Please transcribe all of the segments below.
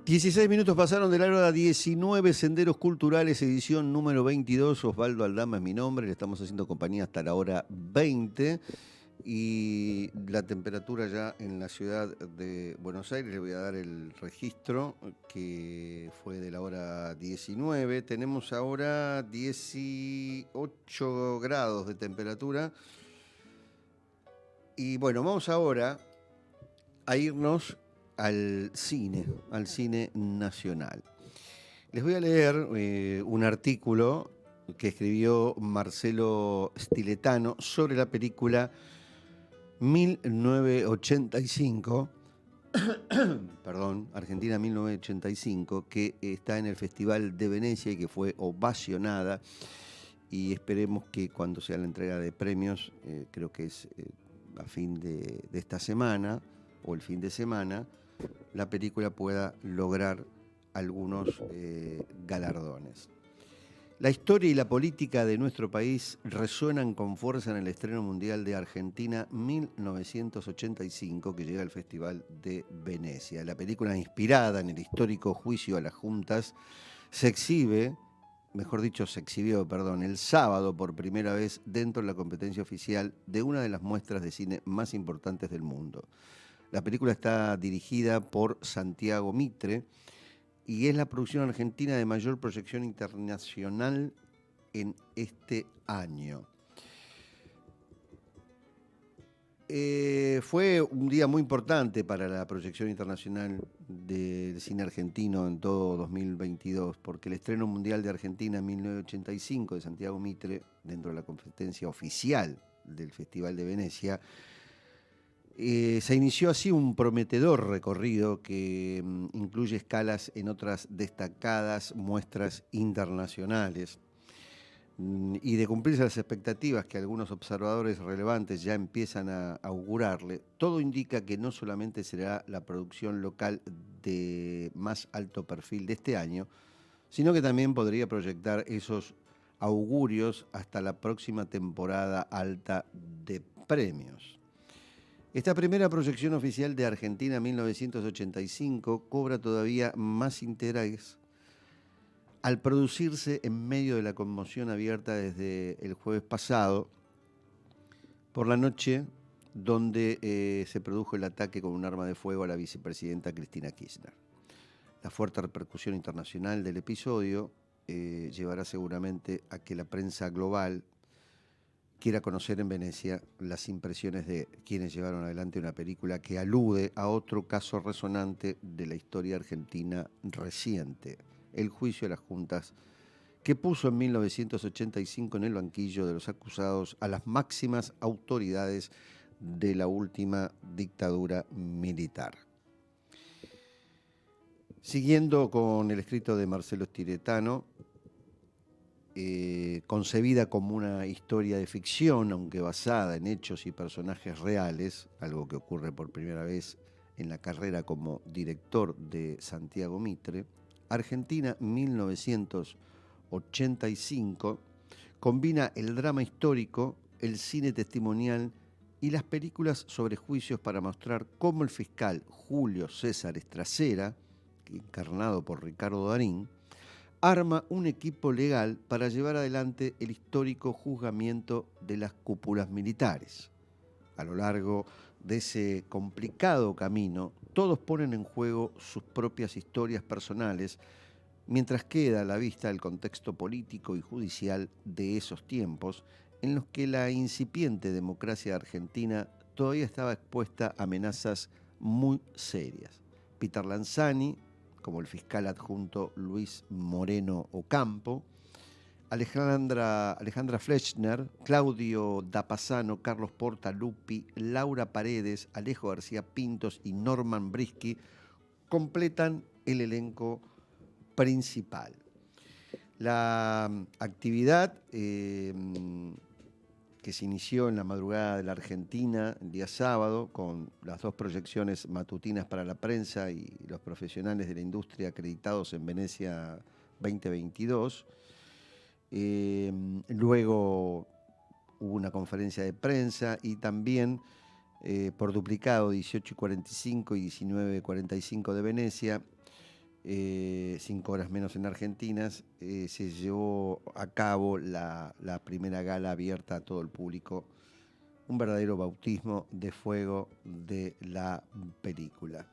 16 minutos pasaron de la hora 19, Senderos Culturales, edición número 22. Osvaldo Aldama es mi nombre, le estamos haciendo compañía hasta la hora 20. Y la temperatura ya en la ciudad de Buenos Aires, le voy a dar el registro que fue de la hora 19. Tenemos ahora 18 grados de temperatura. Y bueno, vamos ahora a irnos al cine nacional. Les voy a leer un artículo que escribió Marcelo Stiletano sobre la película 1985, perdón, Argentina 1985, que está en el Festival de Venecia y que fue ovacionada, y esperemos que cuando sea la entrega de premios, creo que es a fin de esta semana o el fin de semana, la película pueda lograr algunos galardones. La historia y la política de nuestro país resuenan con fuerza en el estreno mundial de Argentina 1985, que llega al Festival de Venecia. La película, inspirada en el histórico juicio a las juntas, se exhibió, el sábado por primera vez dentro de la competencia oficial de una de las muestras de cine más importantes del mundo. La película está dirigida por Santiago Mitre y es la producción argentina de mayor proyección internacional en este año. Fue un día muy importante para la proyección internacional del cine argentino en todo 2022, porque el estreno mundial de Argentina en 1985 de Santiago Mitre, dentro de la competencia oficial del Festival de Venecia, se inició así un prometedor recorrido que incluye escalas en otras destacadas muestras internacionales. Y de cumplirse las expectativas que algunos observadores relevantes ya empiezan a augurarle, todo indica que no solamente será la producción local de más alto perfil de este año, sino que también podría proyectar esos augurios hasta la próxima temporada alta de premios. Esta primera proyección oficial de Argentina 1985 cobra todavía más interés al producirse en medio de la conmoción abierta desde el jueves pasado por la noche, donde se produjo el ataque con un arma de fuego a la vicepresidenta Cristina Kirchner. La fuerte repercusión internacional del episodio llevará seguramente a que la prensa global quiera conocer en Venecia las impresiones de quienes llevaron adelante una película que alude a otro caso resonante de la historia argentina reciente, el juicio a las juntas, que puso en 1985 en el banquillo de los acusados a las máximas autoridades de la última dictadura militar. Siguiendo con el escrito de Marcelo Stiletano, concebida como una historia de ficción, aunque basada en hechos y personajes reales, algo que ocurre por primera vez en la carrera como director de Santiago Mitre, Argentina 1985 combina el drama histórico, el cine testimonial y las películas sobre juicios para mostrar cómo el fiscal Julio César Estracera, encarnado por Ricardo Darín, arma un equipo legal para llevar adelante el histórico juzgamiento de las cúpulas militares. A lo largo de ese complicado camino, todos ponen en juego sus propias historias personales, mientras queda a la vista el contexto político y judicial de esos tiempos, en los que la incipiente democracia argentina todavía estaba expuesta a amenazas muy serias. Peter Lanzani, como el fiscal adjunto Luis Moreno Ocampo, Alejandra Flechner, Claudio Dapasano, Carlos Portaluppi, Laura Paredes, Alejo García Pintos y Norman Brisky completan el elenco principal. La actividad que se inició en la madrugada de la Argentina, el día sábado, con las dos proyecciones matutinas para la prensa y los profesionales de la industria acreditados en Venecia 2022. Luego hubo una conferencia de prensa y también por duplicado 18:45 y 19:45 de Venecia, 5 horas menos en Argentina, se llevó a cabo la primera gala abierta a todo el público, un verdadero bautismo de fuego de la película.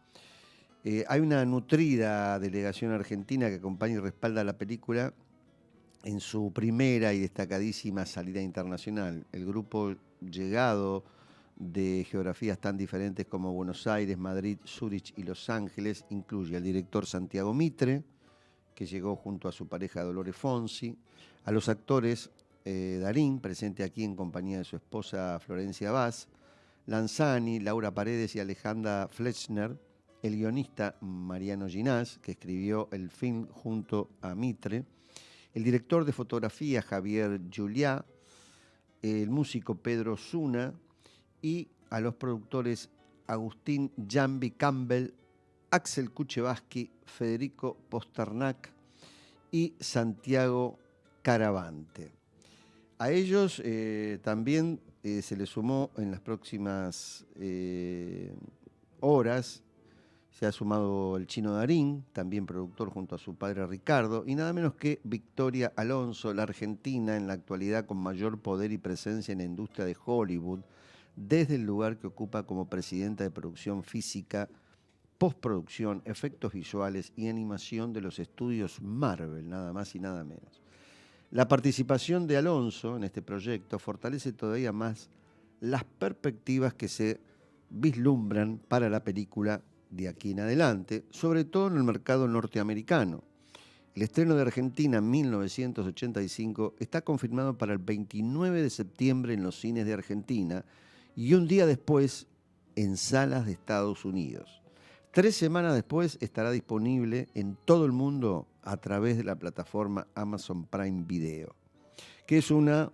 Hay una nutrida delegación argentina que acompaña y respalda la película en su primera y destacadísima salida internacional. El grupo, llegado de geografías tan diferentes como Buenos Aires, Madrid, Zúrich y Los Ángeles, incluye al director Santiago Mitre, que llegó junto a su pareja Dolores Fonsi, a los actores Darín, presente aquí en compañía de su esposa Florencia Vaz, Lanzani, Laura Paredes y Alejandra Fletchner, el guionista Mariano Ginás, que escribió el film junto a Mitre, el director de fotografía Javier Juliá, el músico Pedro Zuna y a los productores Agustín Jambi Campbell, Axel Kuchevaski, Federico Posternak y Santiago Caravante. A ellos también se les sumó en las próximas horas, se ha sumado el Chino Darín, también productor junto a su padre Ricardo, y nada menos que Victoria Alonso, la argentina en la actualidad con mayor poder y presencia en la industria de Hollywood, desde el lugar que ocupa como presidenta de producción física, postproducción, efectos visuales y animación de los estudios Marvel, nada más y nada menos. La participación de Alonso en este proyecto fortalece todavía más las perspectivas que se vislumbran para la película de aquí en adelante, sobre todo en el mercado norteamericano. El estreno de Argentina en 1985 está confirmado para el 29 de septiembre en los cines de Argentina y un día después en salas de Estados Unidos. 3 semanas después estará disponible en todo el mundo a través de la plataforma Amazon Prime Video, que es una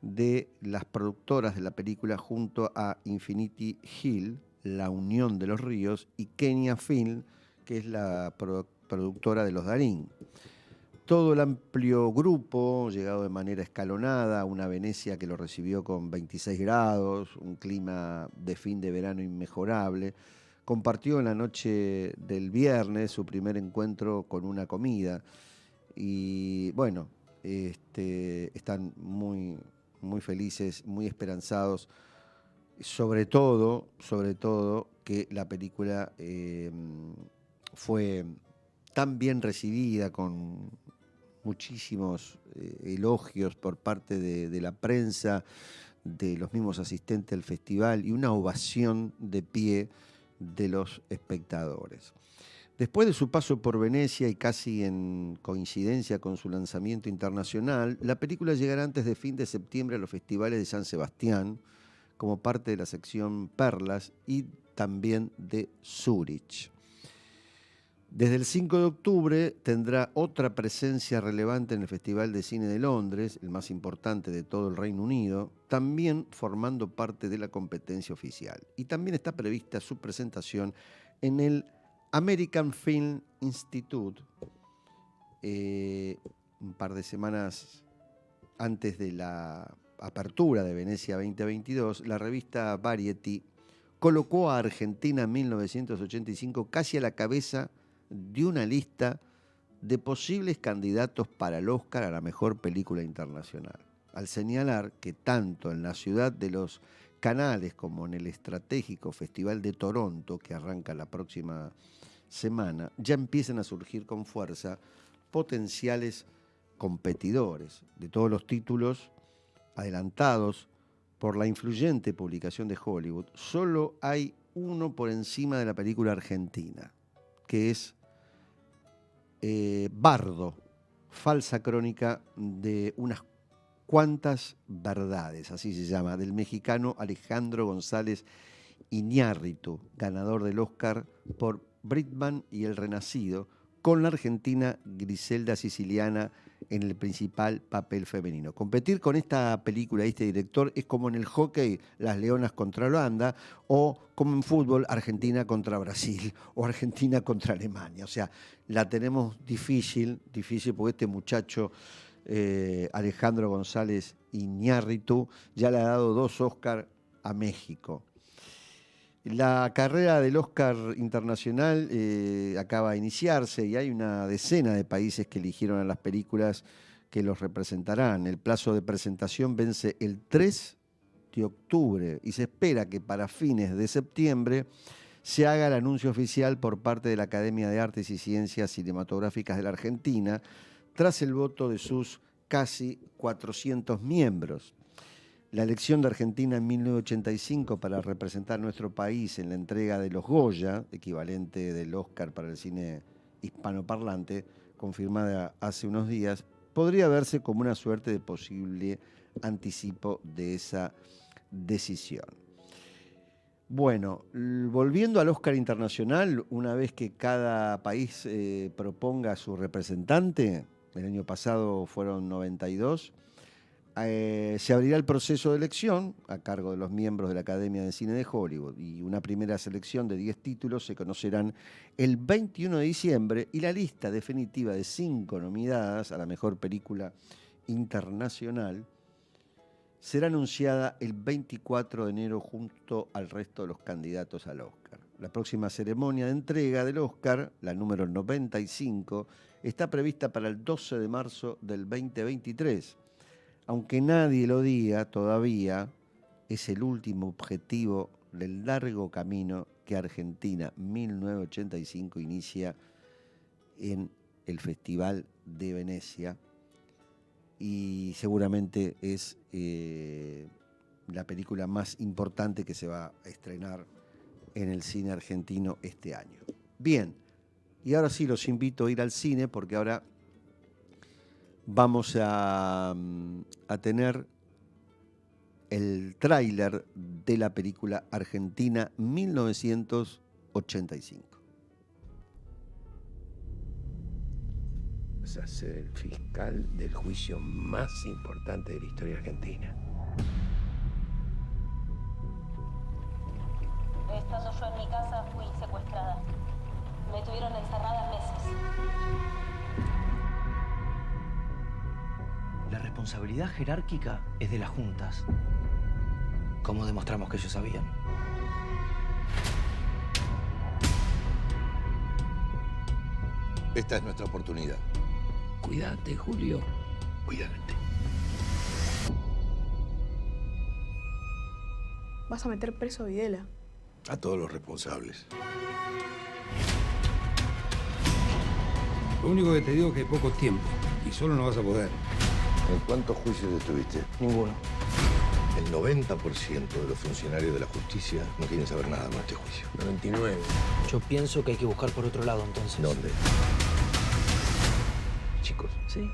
de las productoras de la película junto a Infinity Hill, La Unión de los Ríos, y Kenya Film, que es la productora de los Darín. Todo el amplio grupo, llegado de manera escalonada, una Venecia que lo recibió con 26 grados, un clima de fin de verano inmejorable, compartió en la noche del viernes su primer encuentro con una comida. Y bueno, están muy, muy felices, muy esperanzados, sobre todo que la película fue tan bien recibida, con muchísimos elogios por parte de la prensa, de los mismos asistentes al festival y una ovación de pie de los espectadores. Después de su paso por Venecia y casi en coincidencia con su lanzamiento internacional, la película llegará antes de fin de septiembre a los festivales de San Sebastián, como parte de la sección Perlas, y también de Zúrich. Desde el 5 de octubre tendrá otra presencia relevante en el Festival de Cine de Londres, el más importante de todo el Reino Unido, también formando parte de la competencia oficial. Y también está prevista su presentación en el American Film Institute, un par de semanas antes de la apertura de Venecia 2022, la revista Variety colocó a Argentina en 1985 casi a la cabeza de una lista de posibles candidatos para el Oscar a la mejor película internacional, al señalar que tanto en la ciudad de los canales como en el estratégico Festival de Toronto, que arranca la próxima semana, ya empiezan a surgir con fuerza potenciales competidores de todos los títulos adelantados por la influyente publicación de Hollywood. Solo hay uno por encima de la película argentina, que es Bardo, falsa crónica de unas cuantas verdades, así se llama, del mexicano Alejandro González Iñárritu, ganador del Oscar por Britman y El Renacido, con la argentina Griselda Siciliana en el principal papel femenino. Competir con esta película y este director es como en el hockey las Leonas contra Holanda, o como en fútbol Argentina contra Brasil o Argentina contra Alemania. O sea, la tenemos difícil porque este muchacho Alejandro González Iñárritu ya le ha dado 2 Oscars a México. La carrera del Oscar internacional acaba de iniciarse y hay una decena de países que eligieron a las películas que los representarán. El plazo de presentación vence el 3 de octubre y se espera que para fines de septiembre se haga el anuncio oficial por parte de la Academia de Artes y Ciencias Cinematográficas de la Argentina, tras el voto de sus casi 400 miembros. La elección de Argentina en 1985 para representar a nuestro país en la entrega de los Goya, equivalente del Oscar para el cine hispanoparlante, confirmada hace unos días, podría verse como una suerte de posible anticipo de esa decisión. Bueno, volviendo al Oscar internacional, una vez que cada país proponga a su representante, el año pasado fueron 92, se abrirá el proceso de elección a cargo de los miembros de la Academia de Cine de Hollywood y una primera selección de 10 títulos se conocerán el 21 de diciembre y la lista definitiva de 5 nominadas a la mejor película internacional será anunciada el 24 de enero junto al resto de los candidatos al Oscar. La próxima ceremonia de entrega del Oscar, la número 95, está prevista para el 12 de marzo del 2023. Aunque nadie lo diga todavía, es el último objetivo del largo camino que Argentina 1985 inicia en el Festival de Venecia y seguramente es la película más importante que se va a estrenar en el cine argentino este año. Bien, y ahora sí los invito a ir al cine porque ahora vamos a tener el tráiler de la película Argentina 1985. Vas a ser el fiscal del juicio más importante de la historia argentina. Estando yo en mi casa, fui secuestrada. Me tuvieron encerrada meses. La responsabilidad jerárquica es de las juntas. ¿Cómo demostramos que ellos sabían? Esta es nuestra oportunidad. Cuídate, Julio. Cuídate. Vas a meter preso a Videla. A todos los responsables. Lo único que te digo es que hay poco tiempo y solo no vas a poder. ¿En cuántos juicios estuviste? Ninguno. El 90% de los funcionarios de la justicia no quieren saber nada más de este juicio. 99. Yo pienso que hay que buscar por otro lado, entonces. ¿Dónde? Chicos, Sí.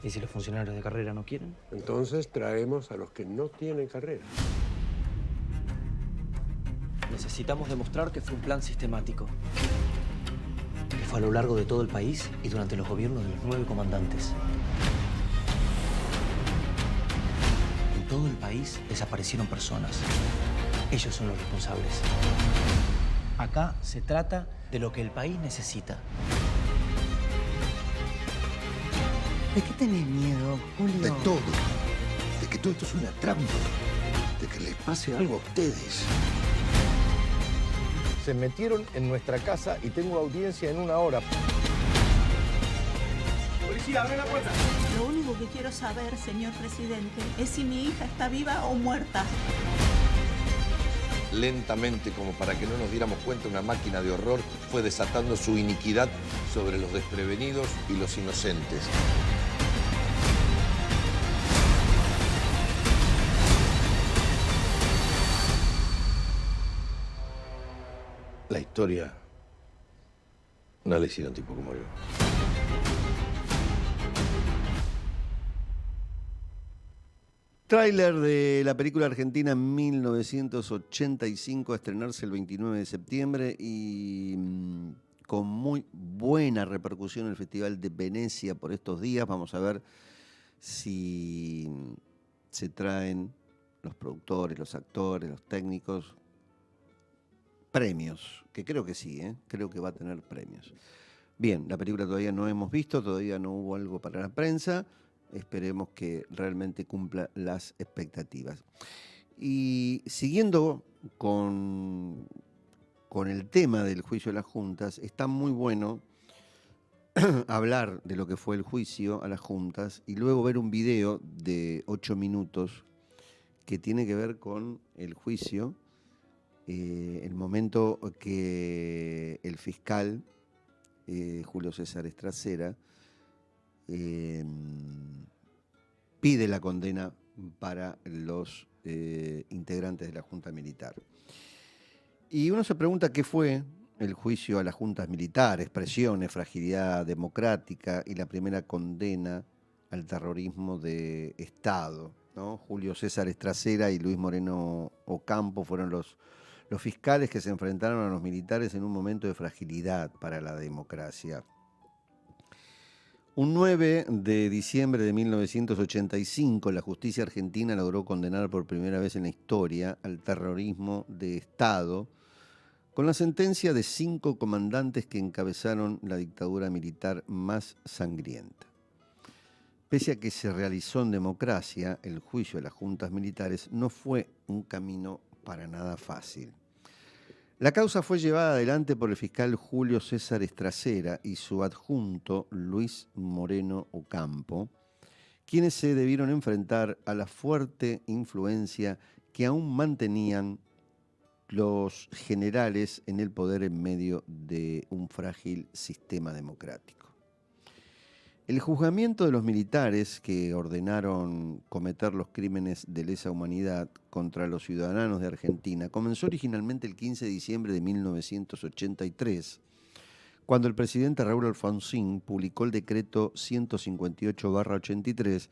¿Y si los funcionarios de carrera no quieren? Entonces traemos a los que no tienen carrera. Necesitamos demostrar que fue un plan sistemático. Que fue a lo largo de todo el país y durante los gobiernos de los 9 comandantes. En todo el país desaparecieron personas. Ellos son los responsables. Acá se trata de lo que el país necesita. ¿De qué tenés miedo, Julio? de todo. De que todo esto es una trampa. De que les pase algo a ustedes. Se metieron en nuestra casa y tengo audiencia en 1 hora. Lo único que quiero saber, señor presidente, es si mi hija está viva o muerta. Lentamente, como para que no nos diéramos cuenta, una máquina de horror fue desatando su iniquidad sobre los desprevenidos y los inocentes. La historia no la hicieron tipo como yo. Tráiler de la película argentina 1985 a estrenarse el 29 de septiembre y con muy buena repercusión en el Festival de Venecia por estos días. Vamos a ver si se traen los productores, los actores, los técnicos, premios, que creo que sí, creo que va a tener premios. Bien, la película todavía no hemos visto, todavía no hubo algo para la prensa. Esperemos que realmente cumpla las expectativas. Y siguiendo con con el tema del juicio de las juntas, está muy bueno hablar de lo que fue el juicio a las juntas y luego ver un video de 8 minutos que tiene que ver con el juicio, el momento que el fiscal Julio César Estracera pide la condena para los integrantes de la Junta Militar. Y uno se pregunta qué fue el juicio a las juntas militares, presiones, fragilidad democrática y la primera condena al terrorismo de Estado, ¿no? Julio César Estracera y Luis Moreno Ocampo fueron los fiscales que se enfrentaron a los militares en un momento de fragilidad para la democracia. Un 9 de diciembre de 1985, la justicia argentina logró condenar por primera vez en la historia al terrorismo de Estado con la sentencia de 5 comandantes que encabezaron la dictadura militar más sangrienta. Pese a que se realizó en democracia, el juicio a las juntas militares no fue un camino para nada fácil. La causa fue llevada adelante por el fiscal Julio César Estracera y su adjunto Luis Moreno Ocampo, quienes se debieron enfrentar a la fuerte influencia que aún mantenían los generales en el poder en medio de un frágil sistema democrático. El juzgamiento de los militares que ordenaron cometer los crímenes de lesa humanidad contra los ciudadanos de Argentina comenzó originalmente el 15 de diciembre de 1983, cuando el presidente Raúl Alfonsín publicó el decreto 158/83,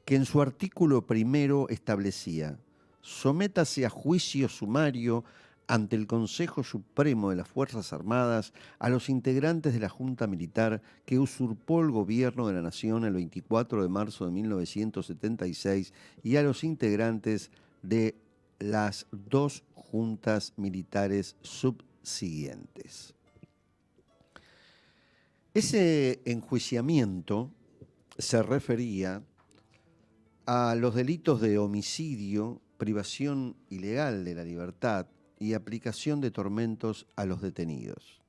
que en su artículo primero establecía: sométase a juicio sumario ante el Consejo Supremo de las Fuerzas Armadas a los integrantes de la Junta Militar que usurpó el gobierno de la Nación el 24 de marzo de 1976 y a los integrantes de las 2 juntas militares subsiguientes. Ese enjuiciamiento se refería a los delitos de homicidio, privación ilegal de la libertad y aplicación de tormentos a los detenidos,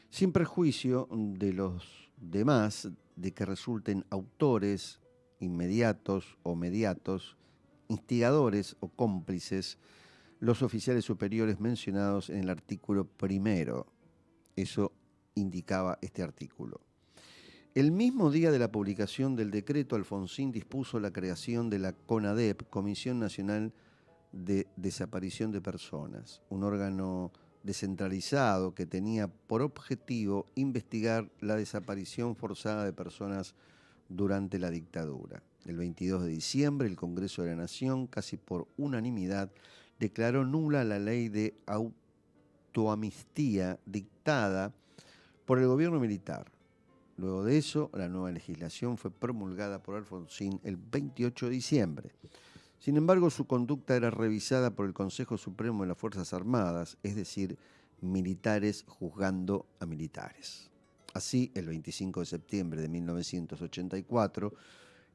sin perjuicio de los demás de que resulten autores inmediatos o mediatos, instigadores o cómplices los oficiales superiores mencionados en el artículo primero. Eso indicaba este artículo. El mismo día de la publicación del decreto, Alfonsín dispuso la creación de la CONADEP, Comisión Nacional de Desaparición de Personas, un órgano descentralizado que tenía por objetivo investigar la desaparición forzada de personas durante la dictadura. El 22 de diciembre, el Congreso de la Nación, casi por unanimidad, declaró nula la ley de autoamnistía dictada por el gobierno militar. Luego de eso, la nueva legislación fue promulgada por Alfonsín el 28 de diciembre. Sin embargo, su conducta era revisada por el Consejo Supremo de las Fuerzas Armadas, es decir, militares juzgando a militares. Así, el 25 de septiembre de 1984,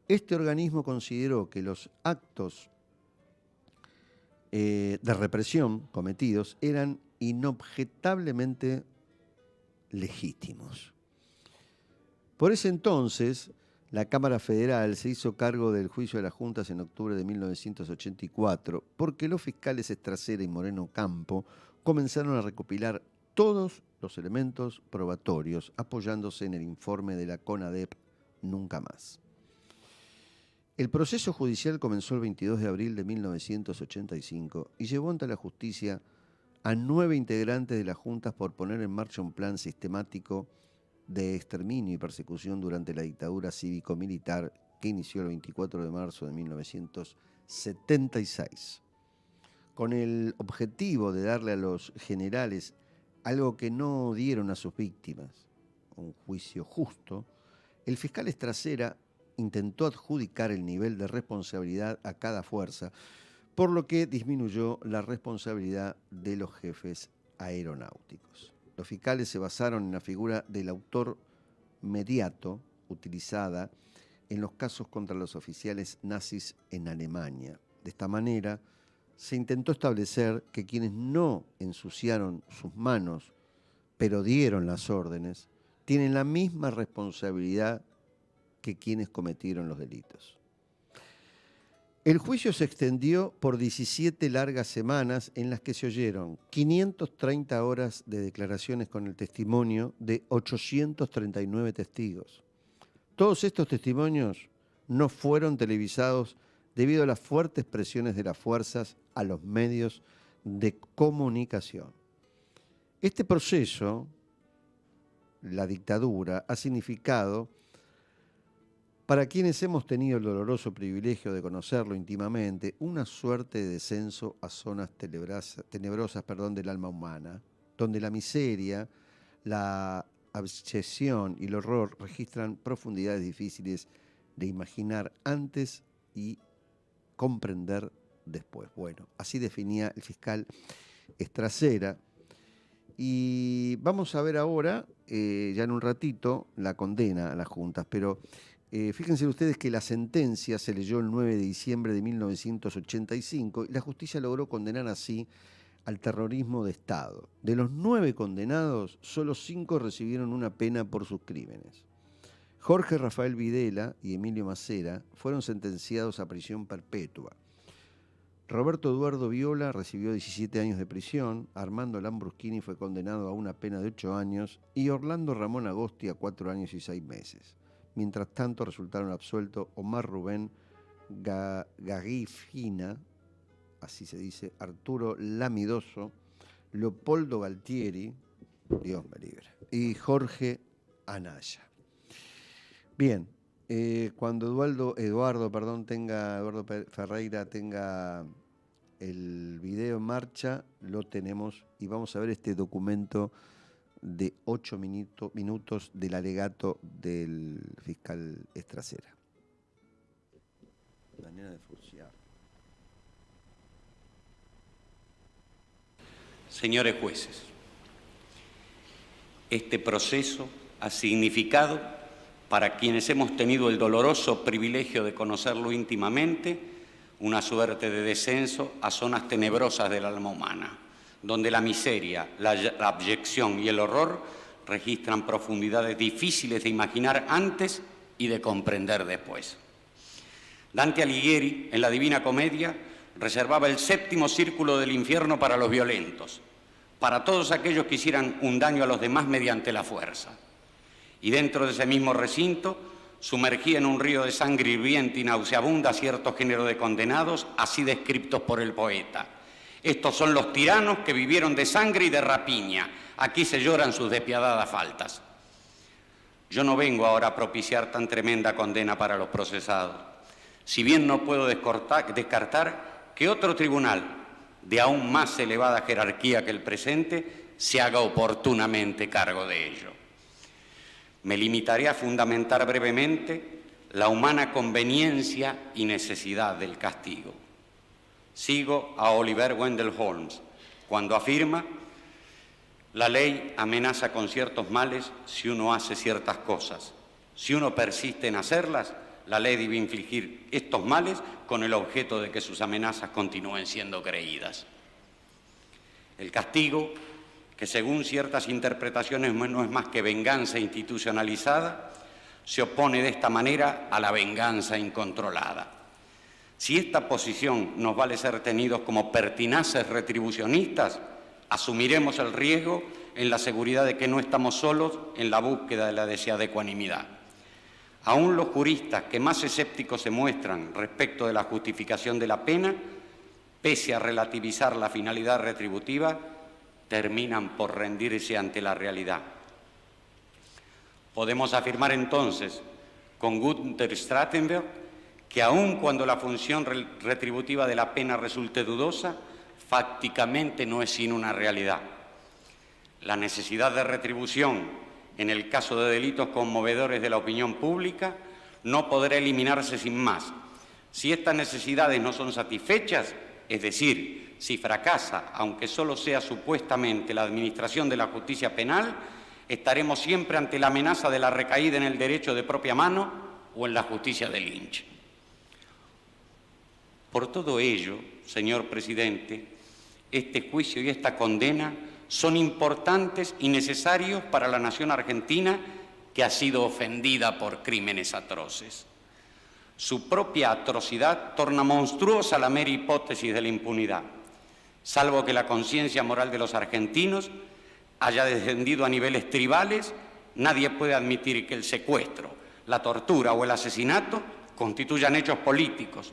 este organismo consideró que los actos de represión cometidos eran inobjetablemente legítimos. Por ese entonces, la Cámara Federal se hizo cargo del juicio de las juntas en octubre de 1984, porque los fiscales Estracera y Moreno Ocampo comenzaron a recopilar todos los elementos probatorios, apoyándose en el informe de la CONADEP Nunca Más. El proceso judicial comenzó el 22 de abril de 1985 y llevó ante la justicia a 9 integrantes de las juntas por poner en marcha un plan sistemático de exterminio y persecución durante la dictadura cívico-militar que inició el 24 de marzo de 1976. Con el objetivo de darle a los generales algo que no dieron a sus víctimas, un juicio justo, el fiscal Estracera intentó adjudicar el nivel de responsabilidad a cada fuerza, por lo que disminuyó la responsabilidad de los jefes aeronáuticos. Los fiscales se basaron en la figura del autor mediato utilizada en los casos contra los oficiales nazis en Alemania. De esta manera, se intentó establecer que quienes no ensuciaron sus manos, pero dieron las órdenes, tienen la misma responsabilidad que quienes cometieron los delitos. El juicio se extendió por 17 largas semanas en las que se oyeron 530 horas de declaraciones con el testimonio de 839 testigos. Todos estos testimonios no fueron televisados debido a las fuertes presiones de las fuerzas a los medios de comunicación. Este proceso, la dictadura, ha significado, para quienes hemos tenido el doloroso privilegio de conocerlo íntimamente, una suerte de descenso a zonas tenebrosas del alma humana, donde la miseria, la abyección y el horror registran profundidades difíciles de imaginar antes y comprender después. Bueno, así definía el fiscal Estracera. Y vamos a ver ahora, ya en un ratito, la condena a las juntas, pero fíjense ustedes que la sentencia se leyó el 9 de diciembre de 1985 y la justicia logró condenar así al terrorismo de Estado. De los 9 condenados, solo 5 recibieron una pena por sus crímenes. Jorge Rafael Videla y Emilio Macera fueron sentenciados a prisión perpetua. Roberto Eduardo Viola recibió 17 años de prisión, Armando Lambruschini fue condenado a una pena de 8 años y Orlando Ramón Agosti a 4 años y 6 meses. Mientras tanto, resultaron absueltos Omar Rubén Garifina, así se dice, Arturo Lamidoso, Leopoldo Galtieri, Dios me libre, y Jorge Anaya. Bien, cuando Eduardo Ferreira tenga el video en marcha, lo tenemos y vamos a ver este documento de 8 minutos del alegato del fiscal Estracera. Manera de fusilar. Señores jueces, este proceso ha significado, para quienes hemos tenido el doloroso privilegio de conocerlo íntimamente, una suerte de descenso a zonas tenebrosas del alma humana, donde la miseria, la abyección y el horror registran profundidades difíciles de imaginar antes y de comprender después. Dante Alighieri, en la Divina Comedia, reservaba el 7º círculo del infierno para los violentos, para todos aquellos que hicieran un daño a los demás mediante la fuerza. Y dentro de ese mismo recinto, sumergía en un río de sangre hirviente y nauseabunda cierto género de condenados, así descriptos por el poeta. Estos son los tiranos que vivieron de sangre y de rapiña. Aquí se lloran sus despiadadas faltas. Yo no vengo ahora a propiciar tan tremenda condena para los procesados, si bien no puedo descartar que otro tribunal de aún más elevada jerarquía que el presente se haga oportunamente cargo de ello. Me limitaré a fundamentar brevemente la humana conveniencia y necesidad del castigo. Sigo a Oliver Wendell Holmes cuando afirma: la ley amenaza con ciertos males si uno hace ciertas cosas. Si uno persiste en hacerlas, la ley debe infligir estos males con el objeto de que sus amenazas continúen siendo creídas. El castigo, que según ciertas interpretaciones no es más que venganza institucionalizada, se opone de esta manera a la venganza incontrolada. Si esta posición nos vale ser tenidos como pertinaces retribucionistas, asumiremos el riesgo en la seguridad de que no estamos solos en la búsqueda de la deseada ecuanimidad. Aún los juristas que más escépticos se muestran respecto de la justificación de la pena, pese a relativizar la finalidad retributiva, terminan por rendirse ante la realidad. Podemos afirmar entonces, con Gunther Strattenberg, que aun cuando la función retributiva de la pena resulte dudosa, fácticamente no es sino una realidad. La necesidad de retribución en el caso de delitos conmovedores de la opinión pública no podrá eliminarse sin más. Si estas necesidades no son satisfechas, es decir, si fracasa, aunque solo sea supuestamente, la administración de la justicia penal, estaremos siempre ante la amenaza de la recaída en el derecho de propia mano o en la justicia de Lynch. Por todo ello, señor presidente, este juicio y esta condena son importantes y necesarios para la nación argentina que ha sido ofendida por crímenes atroces. Su propia atrocidad torna monstruosa la mera hipótesis de la impunidad, salvo que la conciencia moral de los argentinos haya descendido a niveles tribales. Nadie puede admitir que el secuestro, la tortura o el asesinato constituyan hechos políticos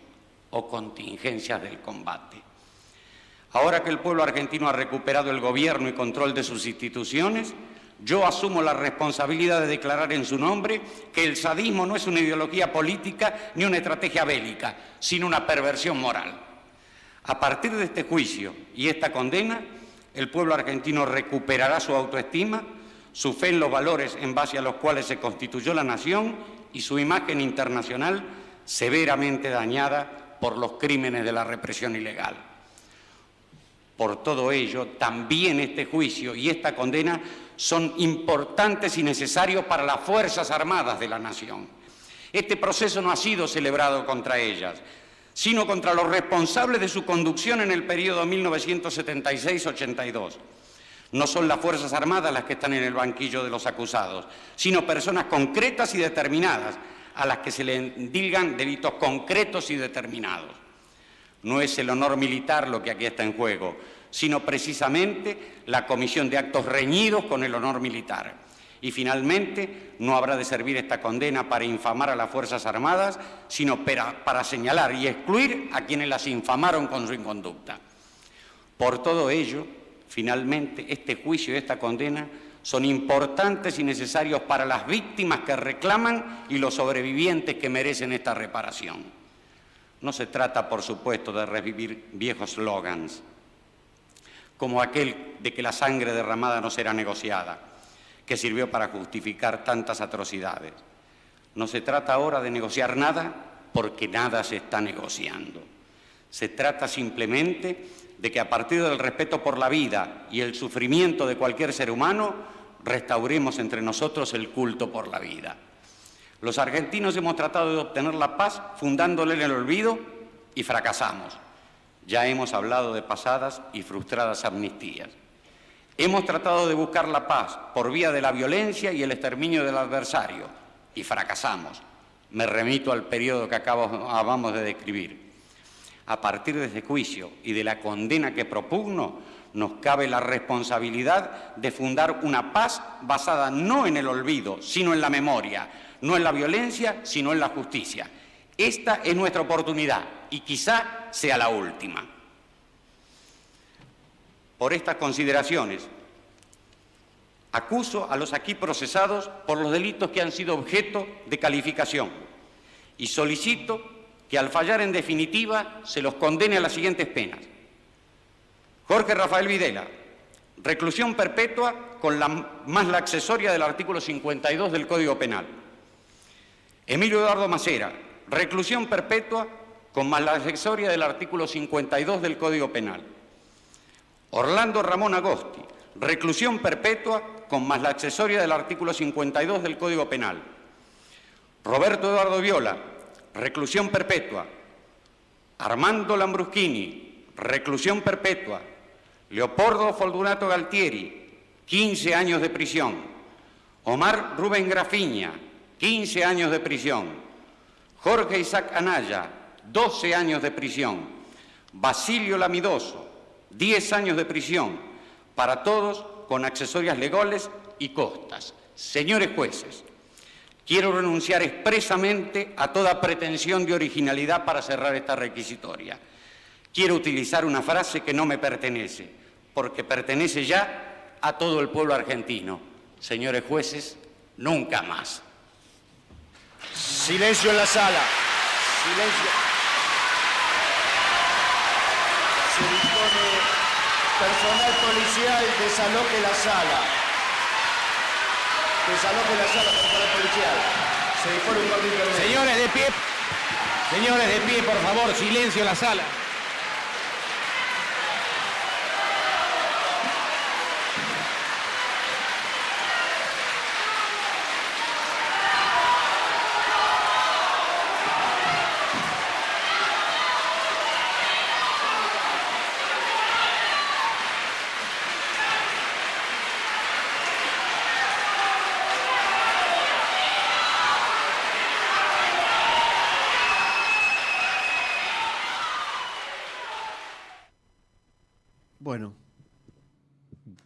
o contingencias del combate. Ahora que el pueblo argentino ha recuperado el gobierno y control de sus instituciones, yo asumo la responsabilidad de declarar en su nombre que el sadismo no es una ideología política ni una estrategia bélica, sino una perversión moral. A partir de este juicio y esta condena, el pueblo argentino recuperará su autoestima, su fe en los valores en base a los cuales se constituyó la nación y su imagen internacional severamente dañada por los crímenes de la represión ilegal. Por todo ello, también este juicio y esta condena son importantes y necesarios para las Fuerzas Armadas de la nación. Este proceso no ha sido celebrado contra ellas, sino contra los responsables de su conducción en el periodo 1976-82. No son las Fuerzas Armadas las que están en el banquillo de los acusados, sino personas concretas y determinadas, a las que se le endilgan delitos concretos y determinados. No es el honor militar lo que aquí está en juego, sino precisamente la comisión de actos reñidos con el honor militar. Y finalmente, no habrá de servir esta condena para infamar a las Fuerzas Armadas, sino para señalar y excluir a quienes las infamaron con su inconducta. Por todo ello, finalmente, este juicio y esta condena son importantes y necesarios para las víctimas que reclaman y los sobrevivientes que merecen esta reparación. No se trata, por supuesto, de revivir viejos slogans, como aquel de que la sangre derramada no será negociada, que sirvió para justificar tantas atrocidades. No se trata ahora de negociar nada, porque nada se está negociando. Se trata simplemente de que a partir del respeto por la vida y el sufrimiento de cualquier ser humano, restauremos entre nosotros el culto por la vida. Los argentinos hemos tratado de obtener la paz fundándole en el olvido y fracasamos. Ya hemos hablado de pasadas y frustradas amnistías. Hemos tratado de buscar la paz por vía de la violencia y el exterminio del adversario y fracasamos. Me remito al periodo que acabamos de describir. A partir de este juicio y de la condena que propugno, nos cabe la responsabilidad de fundar una paz basada no en el olvido, sino en la memoria, no en la violencia, sino en la justicia. Esta es nuestra oportunidad y quizá sea la última. Por estas consideraciones, acuso a los aquí procesados por los delitos que han sido objeto de calificación y solicito que al fallar en definitiva se los condene a las siguientes penas. Jorge Rafael Videla, reclusión perpetua con más la accesoria del artículo 52 del Código Penal. Emilio Eduardo Macera, reclusión perpetua con más la accesoria del artículo 52 del Código Penal. Orlando Ramón Agosti, reclusión perpetua con más la accesoria del artículo 52 del Código Penal. Roberto Eduardo Viola, reclusión perpetua. Armando Lambruschini, reclusión perpetua. Leopoldo Fortunato Galtieri, 15 años de prisión. Omar Rubén Grafiña, 15 años de prisión. Jorge Isaac Anaya, 12 años de prisión. Basilio Lamidoso, 10 años de prisión. Para todos con accesorias legales y costas. Señores jueces, quiero renunciar expresamente a toda pretensión de originalidad para cerrar esta requisitoria. Quiero utilizar una frase que no me pertenece, porque pertenece ya a todo el pueblo argentino. Señores jueces, nunca más. Silencio en la sala. Silencio. Se dispone personal policial desaloje la sala. Desaloje la sala, personal policial. Se dispone un corte intermedio. Señores de pie. Señores de pie, por favor, silencio en la sala.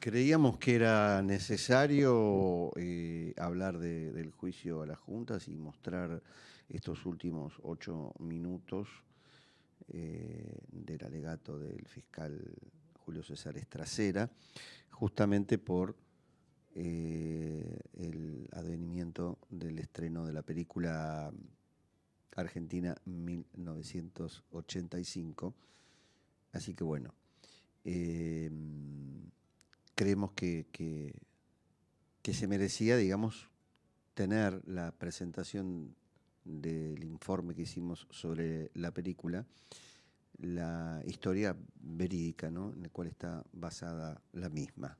Creíamos que era necesario hablar del juicio a las juntas y mostrar estos últimos 8 minutos del alegato del fiscal Julio César Estracera, justamente por el advenimiento del estreno de la película Argentina 1985. Así que bueno, creemos que se merecía, digamos, tener la presentación del informe que hicimos sobre la película, la historia verídica, ¿no?, en la cual está basada la misma.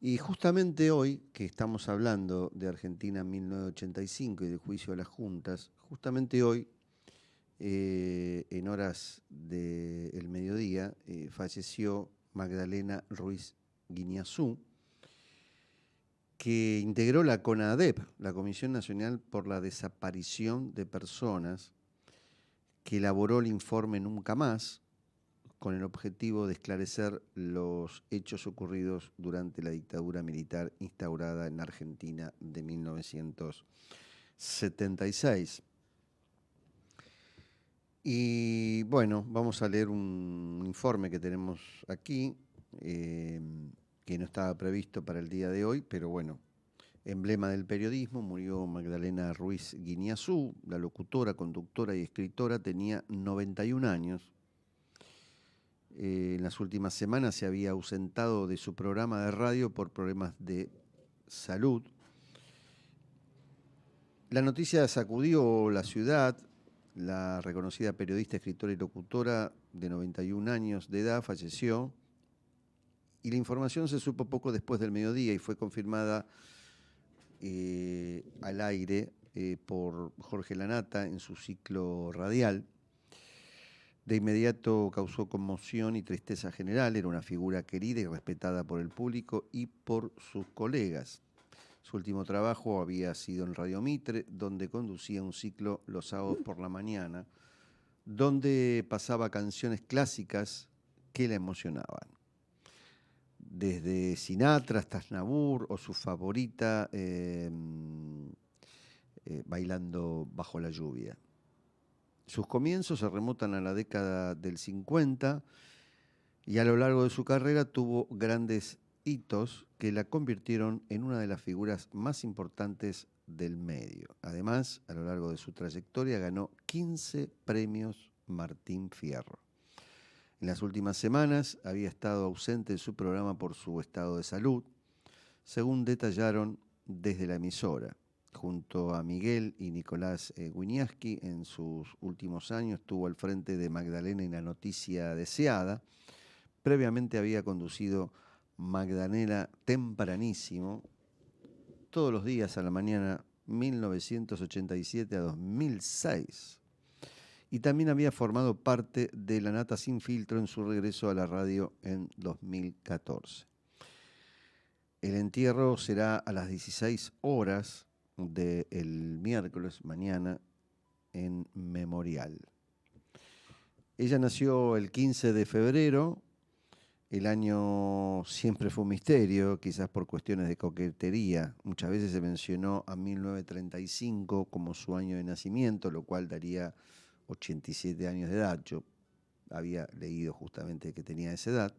Y justamente hoy, que estamos hablando de Argentina 1985 y del juicio a las juntas, justamente hoy, en horas del mediodía, falleció Magdalena Ruiz Guiñazú, que integró la CONADEP, la Comisión Nacional por la Desaparición de Personas, que elaboró el informe Nunca Más, con el objetivo de esclarecer los hechos ocurridos durante la dictadura militar instaurada en Argentina de 1976. Y bueno, vamos a leer un informe que tenemos aquí, que no estaba previsto para el día de hoy, pero bueno, emblema del periodismo, murió Magdalena Ruiz Guiñazú, la locutora, conductora y escritora, tenía 91 años. En las últimas semanas se había ausentado de su programa de radio por problemas de salud. La noticia sacudió la ciudad. La reconocida periodista, escritora y locutora de 91 años de edad falleció, y la información se supo poco después del mediodía y fue confirmada al aire por Jorge Lanata en su ciclo radial. De inmediato causó conmoción y tristeza general. Era una figura querida y respetada por el público y por sus colegas. Su último trabajo había sido en Radio Mitre, donde conducía un ciclo los sábados por la mañana, donde pasaba canciones clásicas que la emocionaban. Desde Sinatra hasta Aznavour o su favorita, Bailando bajo la lluvia. Sus comienzos se remontan a la década del 50 y a lo largo de su carrera tuvo grandes hitos que la convirtieron en una de las figuras más importantes del medio. Además, a lo largo de su trayectoria ganó 15 premios Martín Fierro. En las últimas semanas había estado ausente de su programa por su estado de salud, según detallaron desde la emisora. Junto a Miguel y Nicolás Wiñaski, en sus últimos años estuvo al frente de Magdalena y la noticia deseada. Previamente había conducido Magdalena Tempranísimo, todos los días a la mañana, 1987 a 2006. Y también había formado parte de La Nata Sin Filtro en su regreso a la radio en 2014. El entierro será a las 16 horas del miércoles, mañana, en Memorial. Ella nació el 15 de febrero. El año siempre fue un misterio, quizás por cuestiones de coquetería. Muchas veces se mencionó a 1935 como su año de nacimiento, lo cual daría 87 años de edad. Yo había leído justamente que tenía esa edad.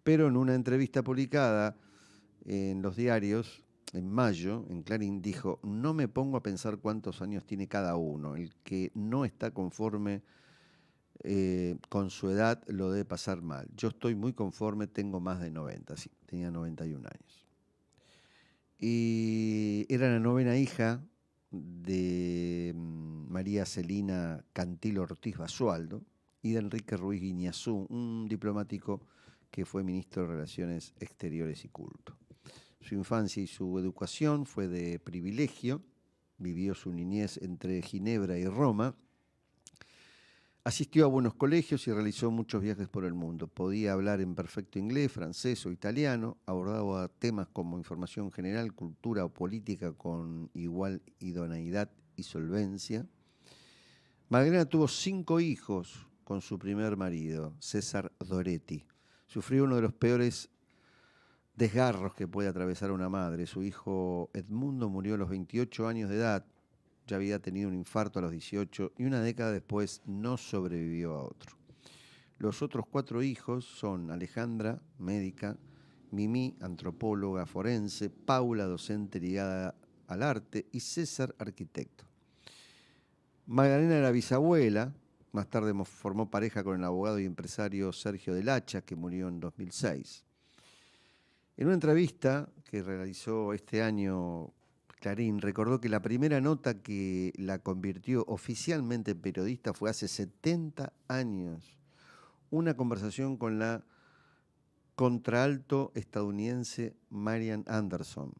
Pero en una entrevista publicada en los diarios, en mayo, en Clarín, dijo: no me pongo a pensar cuántos años tiene cada uno. El que no está conforme con su edad lo debe pasar mal. Yo estoy muy conforme, tengo más de 90, sí, tenía 91 años. Y era la novena hija de María Celina Cantil Ortiz Basualdo y de Enrique Ruiz Guiñazú, un diplomático que fue ministro de Relaciones Exteriores y Culto. Su infancia y su educación fue de privilegio. Vivió su niñez entre Ginebra y Roma. Asistió a buenos colegios y realizó muchos viajes por el mundo. Podía hablar en perfecto inglés, francés o italiano. Abordaba temas como información general, cultura o política con igual idoneidad y solvencia. Magdalena tuvo 5 hijos con su primer marido, César Doretti. Sufrió uno de los peores desgarros que puede atravesar una madre. Su hijo Edmundo murió a los 28 años de edad, ya había tenido un infarto a los 18 y una década después no sobrevivió a otro. Los otros 4 hijos son Alejandra, médica, Mimi, antropóloga forense, Paula, docente ligada al arte, y César, arquitecto. Magdalena era bisabuela, más tarde formó pareja con el abogado y empresario Sergio Del Hacha, que murió en 2006. En una entrevista que realizó este año Clarín, recordó que la primera nota que la convirtió oficialmente en periodista fue hace 70 años. Una conversación con la contraalto estadounidense Marian Anderson.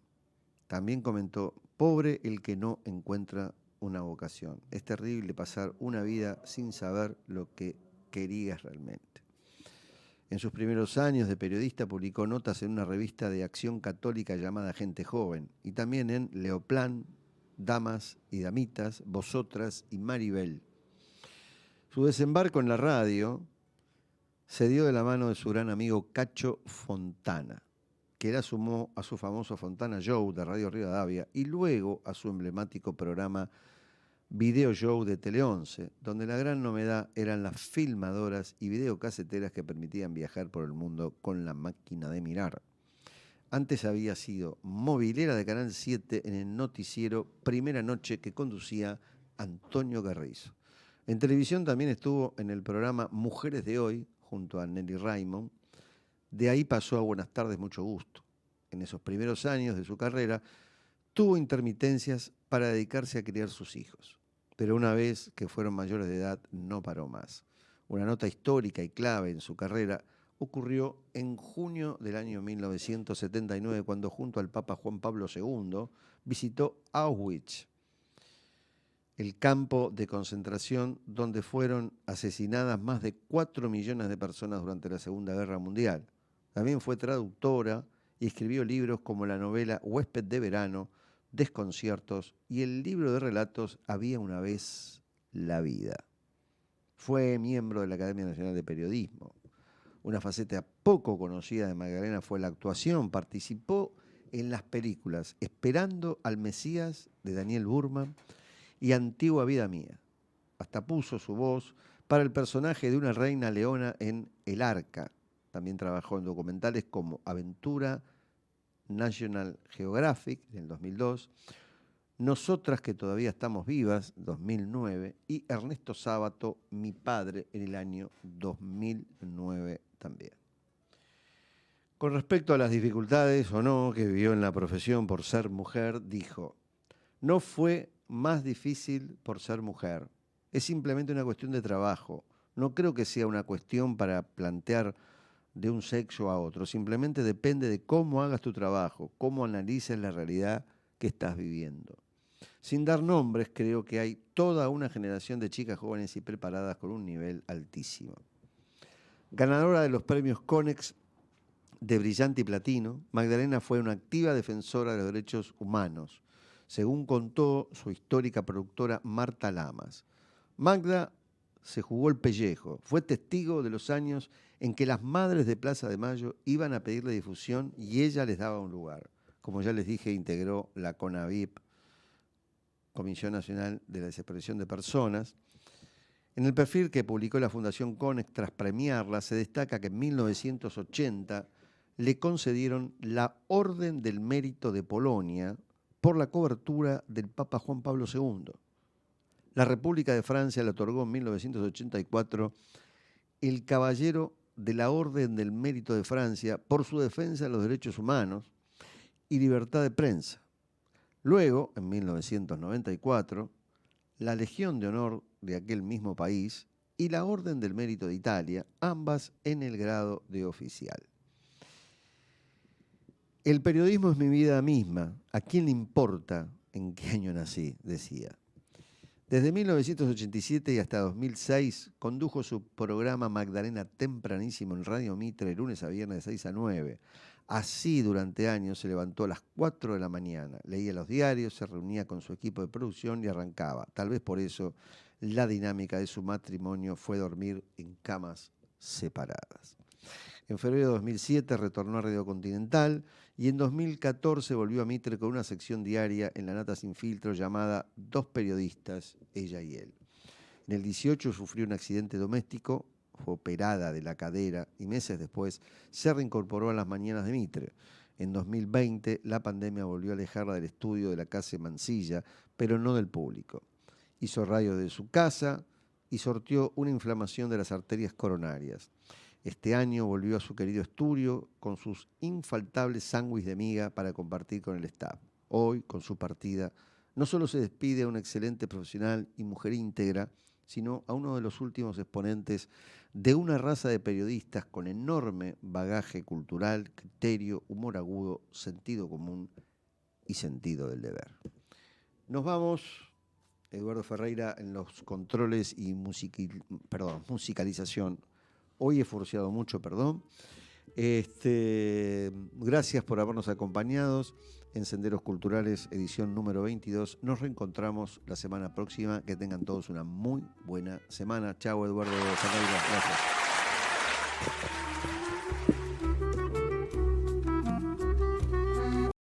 También comentó: pobre el que no encuentra una vocación. Es terrible pasar una vida sin saber lo que querías realmente. En sus primeros años de periodista publicó notas en una revista de acción católica llamada Gente Joven y también en Leoplan, Damas y Damitas, Vosotras y Maribel. Su desembarco en la radio se dio de la mano de su gran amigo Cacho Fontana, que la sumó a su famoso Fontana Show de Radio Rivadavia y luego a su emblemático programa Video Show de Tele 11, donde la gran novedad eran las filmadoras y videocaseteras que permitían viajar por el mundo con la máquina de mirar. Antes había sido movilera de Canal 7 en el noticiero Primera Noche que conducía Antonio Carrizo. En televisión también estuvo en el programa Mujeres de Hoy, junto a Nelly Raymond. De ahí pasó a Buenas Tardes, Mucho Gusto. En esos primeros años de su carrera tuvo intermitencias para dedicarse a criar sus hijos, pero una vez que fueron mayores de edad no paró más. Una nota histórica y clave en su carrera ocurrió en junio del año 1979, cuando junto al Papa Juan Pablo II visitó Auschwitz, el campo de concentración donde fueron asesinadas más de 4 millones de personas durante la Segunda Guerra Mundial. También fue traductora y escribió libros como la novela Huésped de Verano, Desconciertos y el libro de relatos Había una vez la vida. Fue miembro de la Academia Nacional de Periodismo. Una faceta poco conocida de Magdalena fue la actuación. Participó en las películas Esperando al Mesías de Daniel Burman y Antigua Vida Mía. Hasta puso su voz para el personaje de una reina leona en El Arca. También trabajó en documentales como Aventura, National Geographic, en el 2002, Nosotras que todavía estamos vivas, 2009, y Ernesto Sábato, Mi padre, en el año 2009 también. Con respecto a las dificultades o no que vivió en la profesión por ser mujer, dijo: no fue más difícil por ser mujer, es simplemente una cuestión de trabajo. No creo que sea una cuestión para plantear de un sexo a otro, simplemente depende de cómo hagas tu trabajo, cómo analices la realidad que estás viviendo. Sin dar nombres, creo que hay toda una generación de chicas jóvenes y preparadas con un nivel altísimo. Ganadora de los premios Conex de Brillante y Platino, Magdalena fue una activa defensora de los derechos humanos, según contó su histórica productora Marta Lamas. Magda se jugó el pellejo, fue testigo de los años en que las madres de Plaza de Mayo iban a pedirle difusión y ella les daba un lugar. Como ya les dije, integró la CONAVIP, Comisión Nacional de la Desaparición de Personas. En el perfil que publicó la Fundación Conex tras premiarla, se destaca que en 1980 le concedieron la Orden del Mérito de Polonia por la cobertura del Papa Juan Pablo II. La República de Francia le otorgó en 1984 el Caballero de la Orden del Mérito de Francia por su defensa de los derechos humanos y libertad de prensa. Luego, en 1994, la Legión de Honor de aquel mismo país y la Orden del Mérito de Italia, ambas en el grado de oficial. El periodismo es mi vida misma. ¿A quién le importa en qué año nací?, decía. Desde 1987 y hasta 2006 condujo su programa Magdalena tempranísimo en Radio Mitre, de lunes a viernes de 6 a 9. Así durante años se levantó a las 4 de la mañana, leía los diarios, se reunía con su equipo de producción y arrancaba. Tal vez por eso la dinámica de su matrimonio fue dormir en camas separadas. En febrero de 2007 retornó a Radio Continental y en 2014 volvió a Mitre con una sección diaria en La Nata Sin Filtro llamada Dos periodistas, ella y él. En el 18 sufrió un accidente doméstico, fue operada de la cadera y meses después se reincorporó a las mañanas de Mitre. En 2020 la pandemia volvió a alejarla del estudio de la Casa Mansilla, pero no del público. Hizo radio de su casa y sortió una inflamación de las arterias coronarias. Este año volvió a su querido estudio con sus infaltables sándwiches de miga para compartir con el staff. Hoy, con su partida, no solo se despide a un excelente profesional y mujer íntegra, sino a uno de los últimos exponentes de una raza de periodistas con enorme bagaje cultural, criterio, humor agudo, sentido común y sentido del deber. Nos vamos, Eduardo Ferreira en los controles y musicalización. Hoy he forceado mucho, perdón. Gracias por habernos acompañado en Senderos Culturales, edición número 22. Nos reencontramos la semana próxima. Que tengan todos una muy buena semana. Chao, Eduardo Ferreira. Gracias.